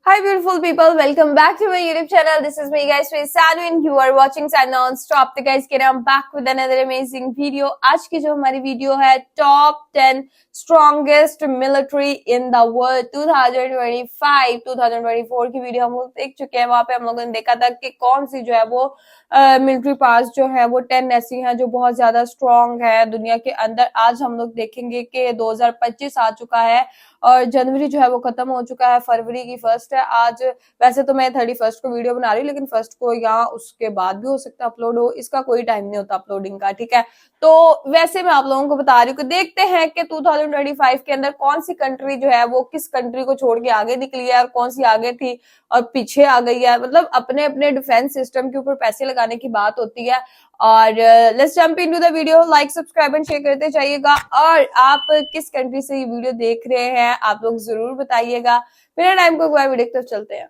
Hi beautiful people, welcome back to my YouTube channel. This is me guys, Sanu and you are watching Sanu Non-Stop. तो guys, I'm back with another amazing video. आज की जो हमारी video है Top 10 Strongest Military in the World 2025-2024 की video हम लोग देख चुके हैं। वहाँ पे हम लोगों ने देखा था कि कौन सी जो है वो मिलिट्री पावर्स जो है वो 10 ऐसी हैं जो बहुत ज्यादा स्ट्रॉन्ग है दुनिया के अंदर। आज हम लोग देखेंगे कि 2025 आ चुका है और जनवरी जो है वो खत्म हो चुका है, फरवरी की फर्स्ट है आज। वैसे तो मैं 31 को वीडियो बना रही हूँ, लेकिन फर्स्ट को या उसके बाद भी हो सकता है अपलोड हो, इसका कोई टाइम नहीं होता अपलोडिंग का, ठीक है। तो वैसे मैं आप लोगों को बता रही हूँ कि देखते हैं कि 2025 के अंदर कौन सी कंट्री जो है वो किस कंट्री को छोड़ के आगे निकली है और कौन सी आगे थी और पीछे आ गई है। मतलब अपने अपने डिफेंस सिस्टम के ऊपर पैसे लगाने की बात होती है। और let's jump into the video. Like subscribe and share करते जाइएगा। और आप किस कंट्री से ये वीडियो देख रहे हैं आप लोग जरूर बताइएगा। बिना टाइम को वीडियो की तरफ चलते हैं।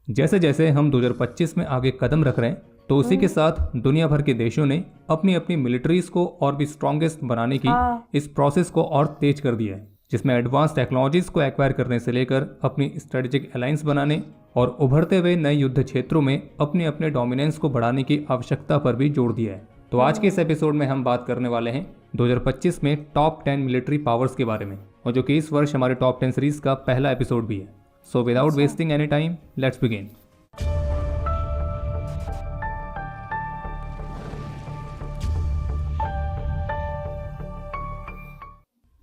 जैसे जैसे हम 2025 में आगे कदम रख रहे हैं तो उसी के साथ दुनिया भर के देशों ने अपनी अपनी मिलिट्रीज को और भी स्ट्रॉन्गेस्ट बनाने की इस प्रोसेस को और तेज कर दिया है, जिसमें एडवांस टेक्नोलॉजीज को एक्वायर करने से लेकर अपनी स्ट्रेटेजिक अलायंस बनाने और उभरते हुए नए युद्ध क्षेत्रों में अपने अपने डोमिनेंस को बढ़ाने की आवश्यकता पर भी जोर दिया है। तो आज के इस एपिसोड में हम बात करने वाले हैं 2025 में टॉप 10 मिलिट्री पावर्स के बारे में, और जो कि इस वर्ष हमारे टॉप 10 सीरीज का पहला एपिसोड भी है। So without wasting any time, let's begin.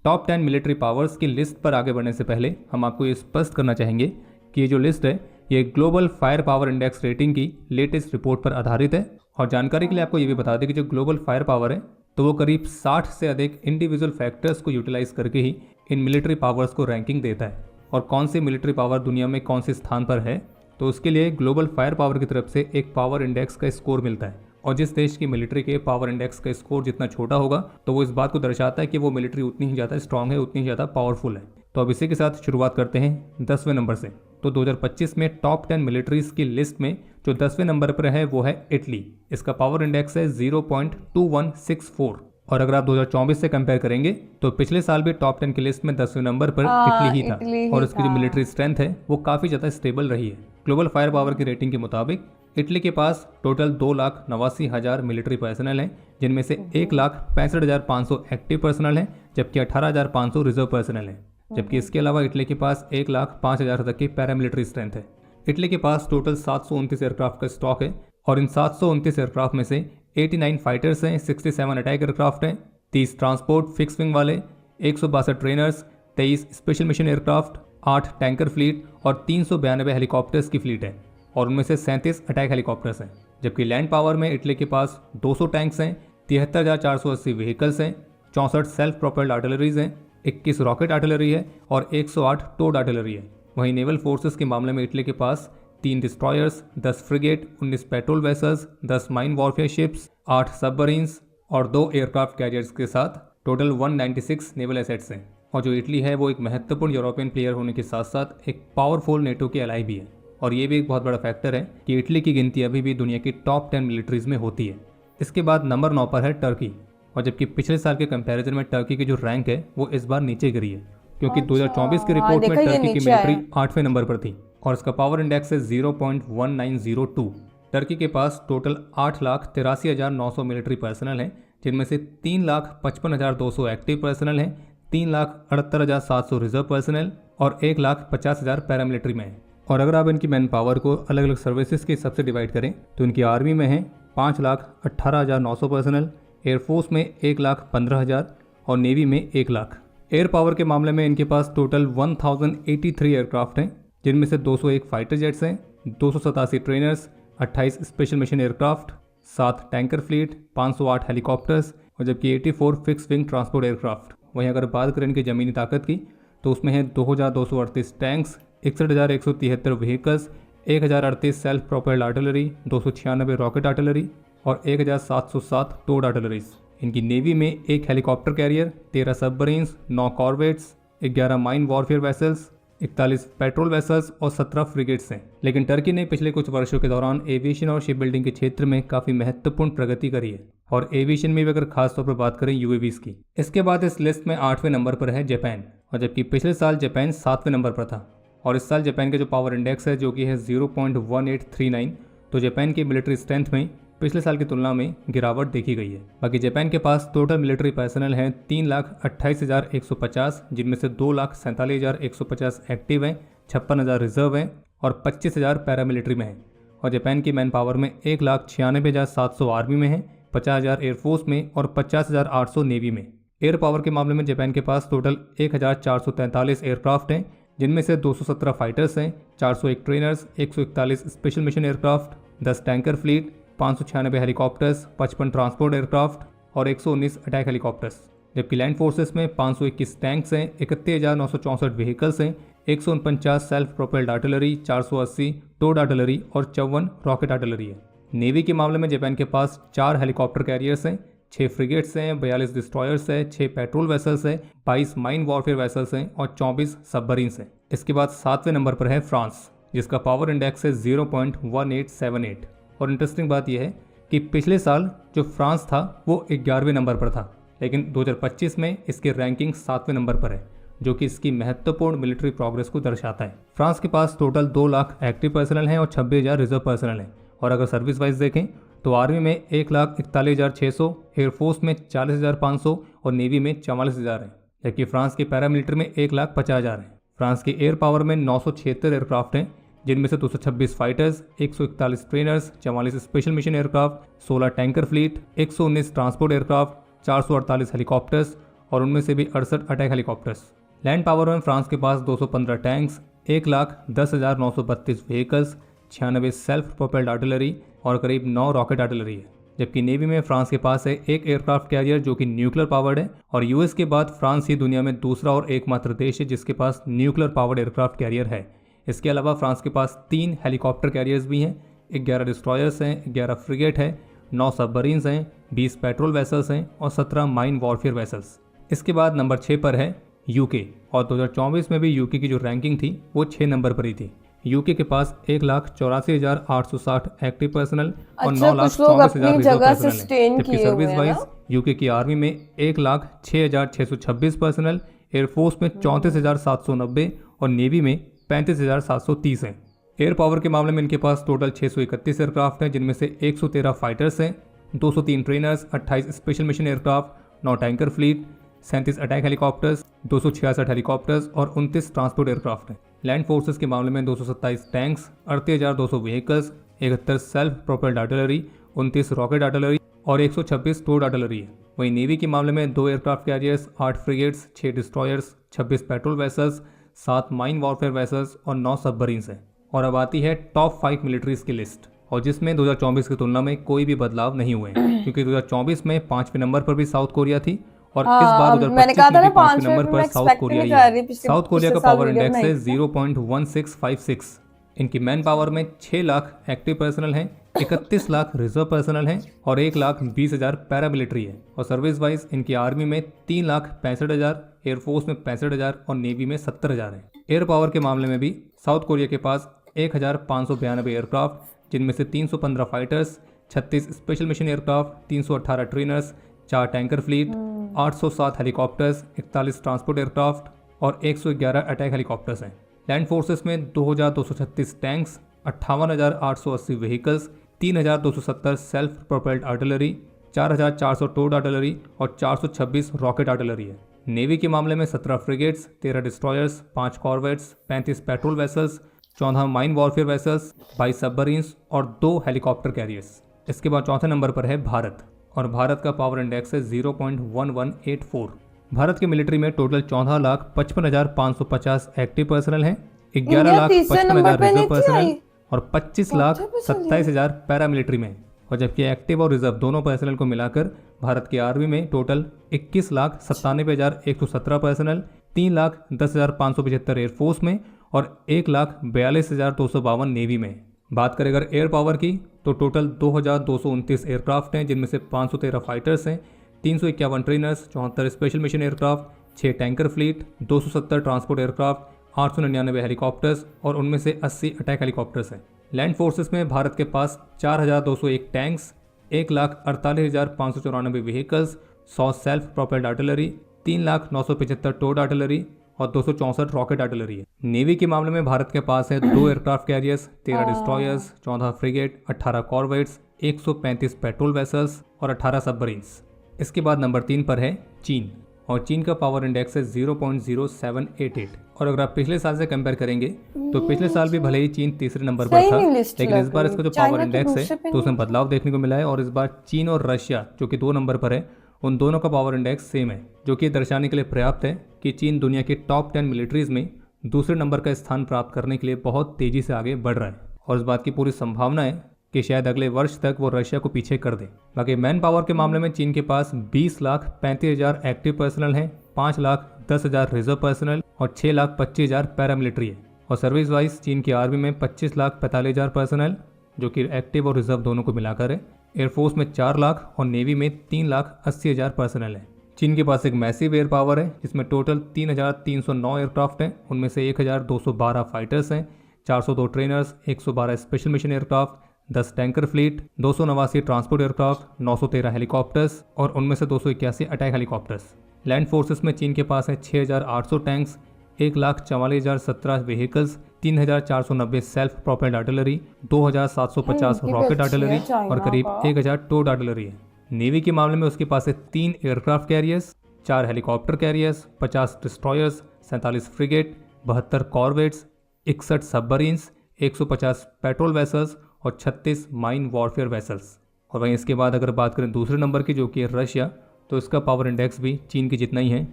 Top 10 military powers की लिस्ट पर आगे बढ़ने से पहले हम आपको ये स्पष्ट करना चाहेंगे कि ये जो लिस्ट है ये global fire power index rating की लेटेस्ट रिपोर्ट पर आधारित है। और जानकारी के लिए आपको ये भी बता दें कि जो ग्लोबल फायर पावर है तो वो करीब 60 से अधिक इंडिविजुअल फैक्टर्स को यूटिलाइज करके ही इन मिलिट्री पावर्स को रैंकिंग देता है। और कौन सी मिलिट्री पावर दुनिया में कौन से स्थान पर है तो उसके लिए ग्लोबल फायर पावर की तरफ से एक पावर इंडेक्स का स्कोर मिलता है। और जिस देश की मिलिट्री के पावर इंडेक्स का स्कोर जितना छोटा होगा तो वो इस बात को दर्शाता है कि वो मिलिट्री उतनी ही ज़्यादा स्ट्रांग है, उतनी ही ज़्यादा पावरफुल है। तो अब इसी के साथ शुरुआत करते हैं 10वें नंबर से। तो 2025 में टॉप 10 मिलिट्रीज की लिस्ट में जो 10वें नंबर पर है वो है इटली। इसका पावर इंडेक्स है 0.2164। और अगर आप 2024 से कंपेयर करेंगे तो पिछले साल भी टॉप 10 की लिस्ट में 10वें नंबर पर इटली ही था। और इसकी जो मिलिट्री स्ट्रेंथ है वो काफ़ी ज़्यादा स्टेबल रही है। ग्लोबल फायर पावर की रेटिंग के मुताबिक इटली के पास टोटल 2,89,000 मिलिट्री पर्सनल हैं, जिनमें से 1,65,500 एक्टिव पर्सनल हैं, जबकि 18,500 रिजर्व पर्सनल हैं। जबकि इसके अलावा इटली के पास 1,05,000 तक की पैरामिलिट्री स्ट्रेंथ है। इटली के पास टोटल 729 एयरक्राफ्ट का स्टॉक है और इन 729 एयरक्राफ्ट में से 89 फाइटर्स हैं, 67 अटैक एयरक्राफ्ट हैं, 30 ट्रांसपोर्ट फिक्स विंग वाले, 162 trainers, 23 special mission aircraft, 8 tanker fleet और 392 हेलीकॉप्टर्स की फ्लीट है। और उनमें से 37 अटैक हेलीकॉप्टर्स हैं। जबकि लैंड पावर में इटली के पास 200 टैंक्स हैं, 73,480 व्हीकल्स हैं, 64 सेल्फ प्रोपेल्ड आर्टिलरीज हैं, 21 रॉकेट आर्टिलरी है और 108 टोड आर्टिलरी है। वहीं नेवल फोर्सेस के मामले में इटली के पास 3 destroyers, 10 frigate, 19 patrol vessels, 10 mine warfare ships, 8 submarines और 2 एयरक्राफ्ट कैरियर्स के साथ टोटल 196 नेवल एसेट्स हैं। और जो इटली है वो एक महत्वपूर्ण यूरोपियन प्लेयर होने के साथ साथ एक पावरफुल नेटो की एलाई भी है। और ये भी एक बहुत बड़ा फैक्टर है कि इटली की गिनती अभी भी दुनिया की टॉप 10 मिलिट्रीज में होती है। इसके बाद नंबर 9 पर है टर्की। और जबकि पिछले साल के कंपैरिजन में टर्की की जो रैंक है वो इस बार नीचे गिरी है, क्योंकि 2024 की रिपोर्ट में टर्की की मिलिट्री 8वें नंबर पर थी और इसका पावर इंडेक्स है 0.1902। टर्की के पास टोटल 8,83,900 मिलिट्री पर्सनल हैं, जिनमें से 3,55,200 एक्टिव पर्सनल हैं, 3,68,700 रिजर्व पर्सनल और 1,50,000 पैरामिलिट्री में है। और अगर आप इनकी मैन पावर को अलग अलग सर्विसेज के हिसाब से डिवाइड करें तो इनकी आर्मी में है 5,18,900 पर्सनल, एयरफोर्स में 1,15,000 और नेवी में 1 लाख। एयर पावर के मामले में इनके पास टोटल 1083 एयरक्राफ्ट हैं, जिनमें से 201 फाइटर जेट्स हैं, 287 trainers, 28 special mission aircraft, 7 tanker fleet, 508 helicopters और जबकि 84 फिक्स विंग ट्रांसपोर्ट एयरक्राफ्ट। वहीं अगर बात करें इनकी ज़मीनी ताकत की तो उसमें है 2,238 tanks, 61,173 vehicles, 1,038 self propelled artillery, 296 rocket artillery और 1,707 टोड आर्टिलरीज। इनकी नेवी में 1 helicopter career, 13 submarines, 9 corvettes, 11 mine warfare vessels, 41 patrol vessels और 17 फ्रिगेट्स हैं। लेकिन टर्की ने पिछले कुछ वर्षों के दौरान एविएशन और शिप बिल्डिंग के क्षेत्र में काफ़ी महत्वपूर्ण प्रगति करी है। और एविएशन में भी अगर खास तौर पर बात करें यूएवीज की। इसके बाद इस लिस्ट में 8वें नंबर पर है जापान, और जबकि पिछले साल जापान 7वें नंबर पर था। और इस साल जापान का जो पावर इंडेक्स है जो कि है 0.1839, तो जापान की मिलिट्री स्ट्रेंथ में पिछले साल की तुलना में गिरावट देखी गई है। बाकी जापान के पास टोटल मिलिट्री पर्सनल हैं 3,28,150, जिनमें से 2,47,150 एक्टिव हैं, 56,000 रिजर्व हैं और 25,000 पैरामिलिट्री में हैं। और जापान की मैन पावर में 1,96,700 आर्मी में है, 50,000 एयरफोर्स में और 50,800 नेवी में। एयर पावर के मामले में जापान के पास टोटल 1,443 एयरक्राफ्ट हैं, जिनमें से 217 फाइटर्स हैं, 401 trainers, 141 special mission aircraft, 10 tanker fleet, 596 helicopters, 55 transport aircraft और 119 अटैक हेलीकॉप्टर्स। जबकि लैंड फोर्सेस में 521 टैंक्स हैं, 31,964 व्हीकल्स हैं, 149 self propelled artillery, 480 towed artillery और 54 रॉकेट आर्टिलरी है। नेवी के मामले में जापान के पास 4 हेलीकॉप्टर कैरियर्स हैं, 6 फ्रिगेट्स हैं, 42 डिस्ट्रॉयर्स हैं, 6 पेट्रोल वेसल्स हैं, 22 माइन वॉरफेयर वेसल्स हैं और 24 सबमरीन्स हैं। इसके बाद 7वें नंबर पर है फ्रांस, जिसका पावर इंडेक्स है 0.1878। और इंटरेस्टिंग बात यह है कि पिछले साल जो फ्रांस था वो 11वें नंबर पर था, लेकिन 2025 में इसकी रैंकिंग 7वें नंबर पर है, जो कि इसकी महत्वपूर्ण मिलिट्री प्रोग्रेस को दर्शाता है। फ्रांस के पास टोटल 2 लाख एक्टिव पर्सनल हैं और 26,000 रिजर्व पर्सनल हैं। और अगर सर्विस वाइज देखें तो आर्मी में 1,41,600, एयरफोर्स में 40,500 और नेवी में 44,000 है, जबकि फ्रांस की पैरामिलिट्री में 1,50,000 है। फ्रांस की एयर पावर में 976 एयरक्राफ्ट हैं, जिनमें से 226 fighters, 141 trainers, 44 special mission aircraft, 16 tanker fleet, 119 transport aircraft, 448 helicopters और उनमें से भी 68 अटैक हेलीकॉप्टर्स। लैंड पावर में फ्रांस के पास 215 tanks, 1,10,932 vehicles, 96 self propelled artillery और करीब 9 रॉकेट आर्टिलरी है। जबकि नेवी में फ्रांस के पास है एक एयरक्राफ्ट कैरियर जो कि न्यूक्लियर पावर्ड है, और यूएस के बाद फ्रांस ही दुनिया में दूसरा और एकमात्र देश है जिसके पास न्यूक्लियर पावर्ड एयरक्राफ्ट कैरियर है। इसके अलावा फ्रांस के पास 3 हेलीकॉप्टर कैरियर्स भी हैं, 11 डिस्ट्रॉयर्स हैं, 11 फ्रिगेट हैं, 9 सबमरीन्स हैं, 20 पेट्रोल वेसल्स हैं और 17 माइन वॉरफेयर वेसल्स। इसके बाद नंबर 6 पर है यूके, और 2024 में भी यूके की जो रैंकिंग थी वो 6 नंबर पर ही थी। यूके के पास 1,84,860 एक्टिव पर्सनल और 9,64,000 रिजर्व पर्सनल है। जबकि सर्विस वाइज यूके की आर्मी में 1,06,626 पर्सनल, एयरफोर्स में 34,790 और नेवी में 35,730 हैं। एयर पावर के मामले में इनके पास टोटल 631 एयरक्राफ्ट हैं, जिनमें से 113 फाइटर्स हैं, 203 trainers, 28 special mission aircraft, 9 tanker fleet, 37 attack helicopters, 266 helicopters और 29 ट्रांसपोर्ट एयरक्राफ्ट हैं। लैंड फोर्सेस के मामले में 227 tanks, 38,200 vehicles, 71 self propelled artillery, 29 rocket artillery और 126 टोड आर्टिलरी है। वहीं नेवी के मामले में 2 aircraft carriers, 8 frigates, 6 destroyers, 26 patrol vessels, 7 mine warfare vessels और 9 सबमरीन्स हैं। और अब आती है टॉप 5 मिलिट्रीज की लिस्ट, और जिसमें 2024 की तुलना में कोई भी बदलाव नहीं हुए हैं, क्योंकि 2024 में 5वें नंबर पर भी साउथ कोरिया थी और इस बार 2025 में भी 5वें नंबर पर साउथ कोरिया ही है। साउथ कोरिया का पावर इंडेक्स है 0.1656। इनकी मैन पावर में 6 लाख एक्टिव पर्सनल हैं, 31 लाख रिजर्व पर्सनल हैं और 1,20,000 पैरामिलिट्री है। और सर्विस वाइज इनकी आर्मी में 3,65,000, एयरफोर्स में 65,000 और नेवी में 70,000 है। एयर पावर के मामले में भी साउथ कोरिया के पास 1,592 एयरक्राफ्ट, जिनमें से 315 fighters, 36 special mission aircraft, 318 trainers, 4 tanker fleet, 807 helicopters, 41 transport aircraft और 111 अटैक हेलीकॉप्टर्स हैं। लैंड फोर्सेस में 2,236 tanks, 58,880 vehicles, 3,270 self propelled artillery, 4,400 towed artillery और 426 रॉकेट आर्टिलरी है। नेवी के मामले में 17 frigates, 13 destroyers, 5 corvettes, 35 patrol vessels, 14 mine warfare vessels, 22 submarines और 2 helicopter carriers. इसके बाद चौथे नंबर पर है भारत, और भारत का पावर इंडेक्स है 0.1184। भारत के मिलिट्री में टोटल 14,55,550 एक्टिव पर्सनल हैं, 11,55,000 रिजर्व पर्सनल और 25,27,000 पैरामिलिट्री में। और जबकि एक्टिव और रिजर्व दोनों पर्सनल को मिलाकर भारत की आर्मी में टोटल 21,97,117 पर्सनल, 3,10,575 एयरफोर्स में और 1,42,252 नेवी में। बात करें अगर एयर पावर की तो टोटल 2,229 एयरक्राफ्ट हैं, जिनमें से 513 फाइटर्स हैं, 351 trainers, 74 special mission aircraft, 6 tanker fleet, 270 transport aircraft, 899 helicopters और उनमें से 80 अटैक हेलीकॉप्टर्स हैं। लैंड फोर्सेस में भारत के पास 4,201 tanks, 1,48,594 vehicles, 100 self propelled artillery, 3,0975 towed artillery और 264 रॉकेट आर्टिलरी है। नेवी के मामले में भारत के पास है 2 aircraft carriers, 13 destroyers, 14 frigate, 18 corvettes, 135 patrol vessels और 18 सबमरीन्स। इसके बाद नंबर 3 पर है चीन, और चीन का पावर इंडेक्स है 0.0788। और अगर आप पिछले साल से कंपेयर करेंगे तो पिछले साल भी भले ही चीन तीसरे नंबर पर था, लेकिन इस बार इसका जो पावर इंडेक्स है तो उसमें बदलाव देखने को मिला है। और इस बार चीन और रशिया जो कि 2 नंबर पर है, उन दोनों का पावर इंडेक्स सेम है, जो कि दर्शाने के लिए पर्याप्त है कि चीन दुनिया के टॉप 10 मिलिट्रीज में दूसरे नंबर का स्थान प्राप्त करने के लिए बहुत तेजी से आगे बढ़ रहा है। और इस बात की पूरी संभावना है कि शायद अगले वर्ष तक वो रशिया को पीछे कर दे। बाकी मैन पावर के मामले में चीन के पास 20,35,000 एक्टिव पर्सनल हैं, 5,10,000 रिजर्व पर्सनल और 6,25,000 पैरामिलिट्री है। और सर्विस वाइज चीन की आर्मी में 25,45,000 पर्सनल, जो कि एक्टिव और रिजर्व दोनों को मिलाकर है। एयरफोर्स में 4 लाख और नेवी में 3,80,000 पर्सनल है। चीन के पास एक मैसिव एयर पावर है जिसमें टोटल 3,309 एयरक्राफ्ट हैं, उनमें से 1,212 फाइटर्स हैं, 402 trainers, 112 special mission aircraft, 10 tanker fleet, 289 transport aircraft, 913 helicopters और उनमें से 281 अटैक हेलीकॉप्टर्स। लैंड फोर्सेस में चीन के पास है 6,800 tanks, 1,44,017 vehicles, 3,490 self propelled artillery, 2,750 rocket artillery और करीब 1,000 टोड आर्टिलरी है। नेवी के मामले में उसके पास है 3 aircraft carriers, 4 helicopter carriers, 50 destroyers, 47 frigate, 72 corvettes, 61 submarines, 150 patrol vessels और 36 माइन वॉरफेयर वेसल्स। और वहीं इसके बाद अगर बात करें दूसरे नंबर की, जो कि है रशिया, तो इसका पावर इंडेक्स भी चीन की जितना ही है,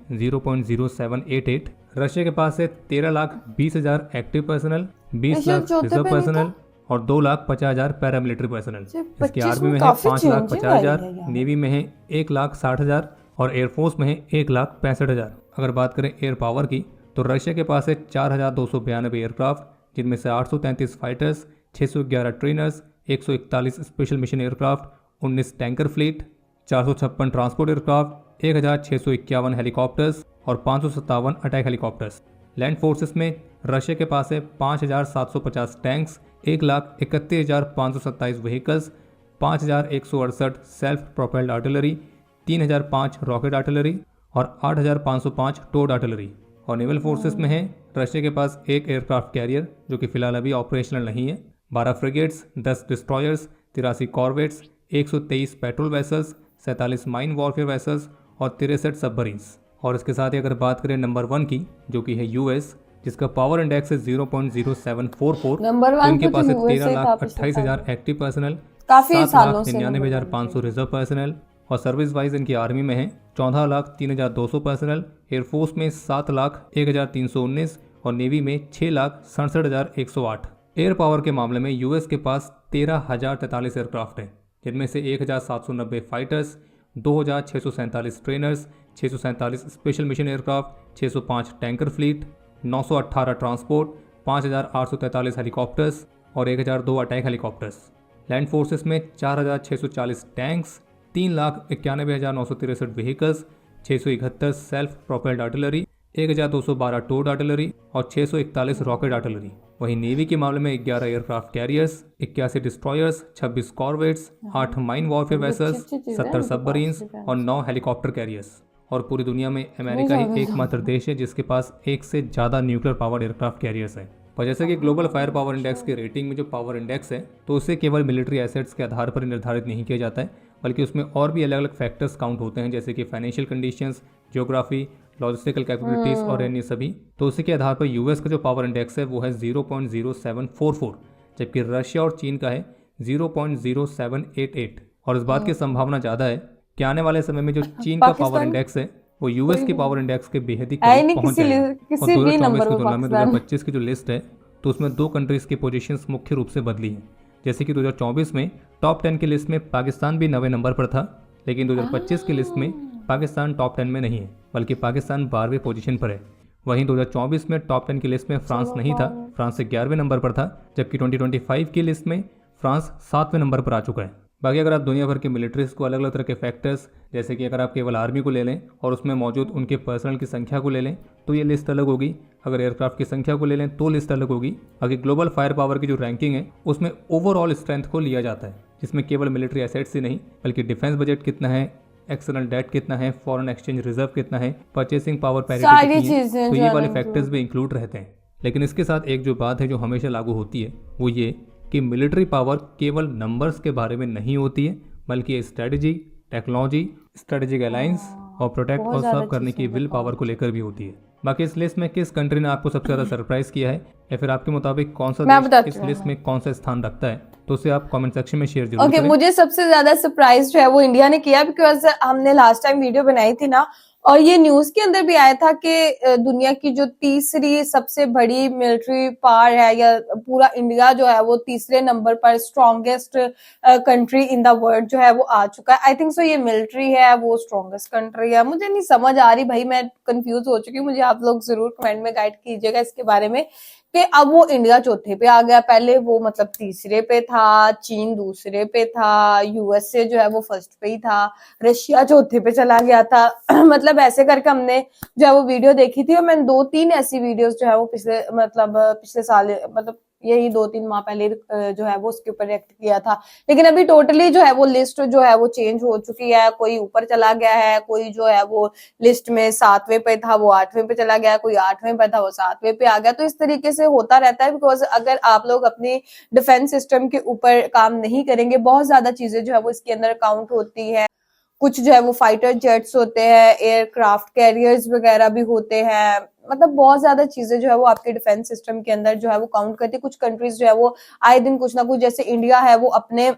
0.0788। रशिया के पास है 13,20,000 active personal, 20 lakh reserve personal और 2,50,000 पैरामिलिट्री पर्सनल। इसकी आर्मी में है 5,50,000, नेवी में है 1,60,000 और एयरफोर्स में है 1,65,000। अगर बात करें एयर पावर की, तो रशिया के पास है 4,292 एयरक्राफ्ट, जिनमें से 833 fighters, 611 trainers, 141 special mission aircraft, 19 tanker fleet, 456 transport aircraft, 1,651 helicopters और 557 अटैक हेलीकॉप्टर्स। लैंड फोर्सेस में रशिया के पास है 5,750 tanks, 1,31,527 vehicles, 5,168 self propelled artillery, 3,005 rocket artillery और 8,505 टोड आर्टिलरी। और नेवल फोर्सेस में है रशिया के पास 1 एयरक्राफ्ट कैरियर, जो कि फिलहाल अभी ऑपरेशनल नहीं है, 12 frigates, 10 destroyers, 83 corvettes, 123 patrol vessels, 47 mine warfare vessels और 63 सबमरीन्स। और इसके साथ ही अगर बात करें नंबर 1 की, जो कि है यूएस, जिसका पावर इंडेक्स है 0.0744, नंबर तो 1 उनके पास है तो 13,28,000 एक्टिव पर्सनल, काफी सालों से 7,99,500 रिजर्व पर्सनल और सर्विस वाइज इनकी आर्मी में है 14,03,200 पर्सनल, एयरफोर्स में 7,01,319 और नेवी में 6,67,108। एयर पावर के मामले में यूएस के पास 13,043 एयरक्राफ्ट हैं, जिनमें से 1,790 fighters, 2,647 trainers, 647 special mission aircraft, 605 tanker fleet, 918 transport, 5,843 helicopters और 1,002 अटैक हेलीकॉप्टर्स। लैंड फोर्सेस में 4,640 tanks, 3,91,963 vehicles, 671 self propelled artillery, 1,212 towed artillery और 641 रॉकेट आर्टिलरी। वहीं नेवी के मामले में 11 aircraft carriers, 81 destroyers, 26 corvettes, 8 mine warfare vessels, 70 submarines और 9 helicopter carriers. और पूरी दुनिया में अमेरिका ही एकमात्र देश है जिसके पास एक से ज़्यादा न्यूक्लियर पावर्ड एयरक्राफ्ट कैरियर्स हैं। और जैसे कि ग्लोबल फायर पावर इंडेक्स की रेटिंग में जो पावर इंडेक्स है, तो उसे केवल मिलिट्री एसेट्स के आधार पर निर्धारित नहीं किया जाता है, बल्कि उसमें और भी अलग अलग फैक्टर्स काउंट होते हैं, जैसे कि financial conditions, geography, logistical capabilities और अन्य सभी। तो उसी के आधार पर यूएस का जो पावर इंडेक्स है वो है 0.0744, जबकि रशिया और चीन का है 0.0788। और इस बात की संभावना ज़्यादा है कि आने वाले समय में जो चीन का पावर इंडेक्स है वो यूएस के पावर इंडेक्स के बेहद ही करीब पहुंच जाएगा। और 2024 की तुलना में 2025 की जो लिस्ट है, तो उसमें 2 कंट्रीज़ की पोजीशंस मुख्य रूप से बदली हैं। जैसे कि 2024 में टॉप 10 की लिस्ट में पाकिस्तान भी 9वें नंबर पर था, लेकिन 2025 की लिस्ट में पाकिस्तान टॉप 10 में नहीं है, बल्कि पाकिस्तान 12वें पोजीशन पर है। वहीं 2024 में टॉप 10 की लिस्ट में फ्रांस नहीं था, फ्रांस से 11वें नंबर पर था, जबकि 2025 की लिस्ट में फ्रांस 7वें नंबर पर आ चुका है। बाकी अगर आप दुनिया भर के मिलिट्रीज को अलग अलग तरह के फैक्टर्स, जैसे कि अगर आप केवल आर्मी को ले लें और उसमें मौजूद उनके पर्सनल की संख्या को ले लें तो ये लिस्ट अलग होगी। अगर एयरक्राफ्ट की संख्या को ले लें तो लिस्ट अलग होगी। बाकी ग्लोबल फायर पावर की जो रैंकिंग है उसमें ओवरऑल स्ट्रेंथ को लिया जाता है, जिसमें केवल मिलिट्री एसेट्स ही नहीं बल्कि डिफेंस बजट कितना है, एक्सटर्नल डेट कितना है, फॉरेन एक्सचेंज रिजर्व कितना है, परचेसिंग पावर सारी पैरिटी कितनी है, चीजें तो जो ये है वाले ना फैक्टर्स भी इंक्लूड रहते हैं। लेकिन इसके साथ एक जो बात है जो हमेशा लागू होती है वो ये कि मिलिट्री पावर केवल नंबर्स के बारे में नहीं होती है, बल्कि ये स्ट्रेटजी, टेक्नोलॉजी, स्ट्रेटेजिक अलायंस और प्रोटेक्ट बहुत और ज्यादा सर्व करने की चीजें विल पावर को लेकर भी होती है। बाकी इस लिस्ट में किस कंट्री ने आपको सबसे ज़्यादा सरप्राइज किया है या फिर आपके मुताबिक कौन सा मैं देश बताती इस हूँ। लिस्ट में कौन सा स्थान रखता है, तो उसे आप कमेंट सेक्शन में शेयर जरूर ओके, करें। मुझे सबसे ज्यादा सरप्राइज जो है वो इंडिया ने किया, बिकॉज हमने लास्ट टाइम वीडियो बनाई थी ना, और ये न्यूज के अंदर भी आया था कि दुनिया की जो तीसरी सबसे बड़ी मिलिट्री पावर है, या पूरा इंडिया जो है वो तीसरे नंबर पर strongest country in the world जो है वो आ चुका है। आई थिंक सो ये मिलिट्री है वो स्ट्रॉन्गेस्ट कंट्री है, मुझे नहीं समझ आ रही भाई, मैं कंफ्यूज हो चुकी हूँ। मुझे आप लोग जरूर कमेंट में गाइड कीजिएगा इसके बारे में कि अब वो इंडिया चौथे पे आ गया, पहले वो मतलब तीसरे पे था, चीन दूसरे पे था, यूएसए जो है वो फर्स्ट पे ही था, रशिया चौथे पे चला गया था मतलब ऐसे करके हमने जो है वो वीडियो देखी थी, और मैंने 2-3 ऐसी वीडियोस जो है वो पिछले साल मतलब यही 2-3 माह पहले जो है वो उसके ऊपर रिएक्ट किया था। लेकिन अभी टोटली जो है वो लिस्ट जो है वो चेंज हो चुकी है, कोई ऊपर चला गया है, कोई जो है वो लिस्ट में 7वें पे था वो 8वें पे चला गया, कोई 8वें पे था वो 7वें पे आ गया। तो इस तरीके से होता रहता है, बिकॉज अगर आप लोग अपनी डिफेंस सिस्टम के ऊपर काम नहीं करेंगे, बहुत ज्यादा चीजें जो है वो इसके अंदर काउंट होती है। कुछ जो है वो फाइटर जेट्स होते हैं, एयरक्राफ्ट कैरियर्स वगैरह भी होते हैं, मतलब बहुत ज्यादा चीजें जो है वो आपके डिफेंस सिस्टम के अंदर जो है वो काउंट करती है। कुछ कंट्रीज जो है वो आए दिन कुछ ना कुछ, जैसे इंडिया है वो अपने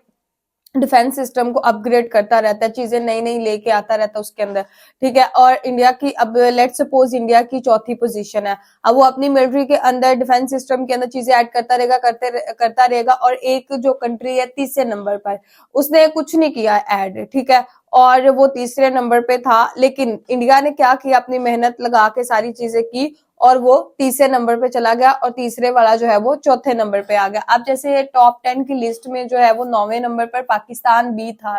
डिफेंस सिस्टम को अपग्रेड करता रहता है, चीजें नई नई लेके आता रहता है उसके अंदर, ठीक है। और इंडिया की अब लेट सपोज इंडिया की चौथी पोजीशन है, अब वो अपनी मिलिट्री के अंदर डिफेंस सिस्टम के अंदर चीजें ऐड करता रहेगा, और एक जो कंट्री है तीसरे नंबर पर, उसने कुछ नहीं किया ऐड, ठीक है, और वो तीसरे नंबर पे था। लेकिन इंडिया ने क्या किया, अपनी मेहनत लगा के सारी चीजें की, और वो तीसरे नंबर पे चला गया, और तीसरे वाला जो है वो चौथे नंबर पे आ गया। अब जैसे टॉप 10 की लिस्ट में जो है वो 9वें नंबर पर पाकिस्तान भी था,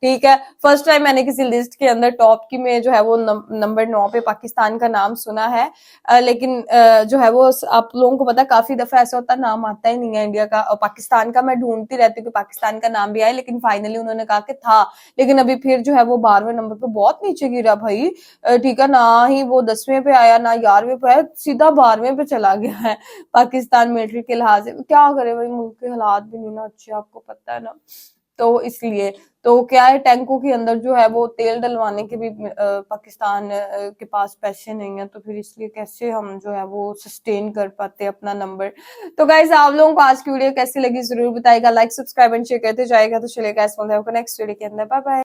ठीक है। फर्स्ट टाइम मैंने किसी लिस्ट के अंदर टॉप की में जो है वो नंबर 9 पे पाकिस्तान का नाम सुना है। लेकिन जो है वो आप लोगों को पता, काफी दफा ऐसा होता है नाम आता ही नहीं है इंडिया का और पाकिस्तान का। मैं ढूंढती रहती हूँ कि पाकिस्तान का नाम भी आए, लेकिन फाइनली उन्होंने कहा कि था, लेकिन अभी फिर जो है वो 12वें नंबर पे बहुत नीचे गिरा भाई, ठीक है। ना ही वो 10वें पे आया, ना 11वें पे आया, सीधा 12वें पे चला गया है पाकिस्तान मिलिट्री के लिहाज से। क्या करे भाई, मुल्क के हालात भी नहीं ना अच्छे, आपको पता है ना। तो इसलिए तो क्या है, टैंकों के अंदर जो है वो तेल डलवाने के भी पाकिस्तान के पास पैसे नहीं है, तो फिर इसलिए कैसे हम जो है वो सस्टेन कर पाते अपना नंबर। तो गाइस, आप लोगों को आज की वीडियो कैसी लगी जरूर बताइएगा, लाइक सब्सक्राइब एंड शेयर करते जाएगा। तो चलिए गाइस, मिलते हैं नेक्स्ट वीडियो के अंदर, बाय बाय।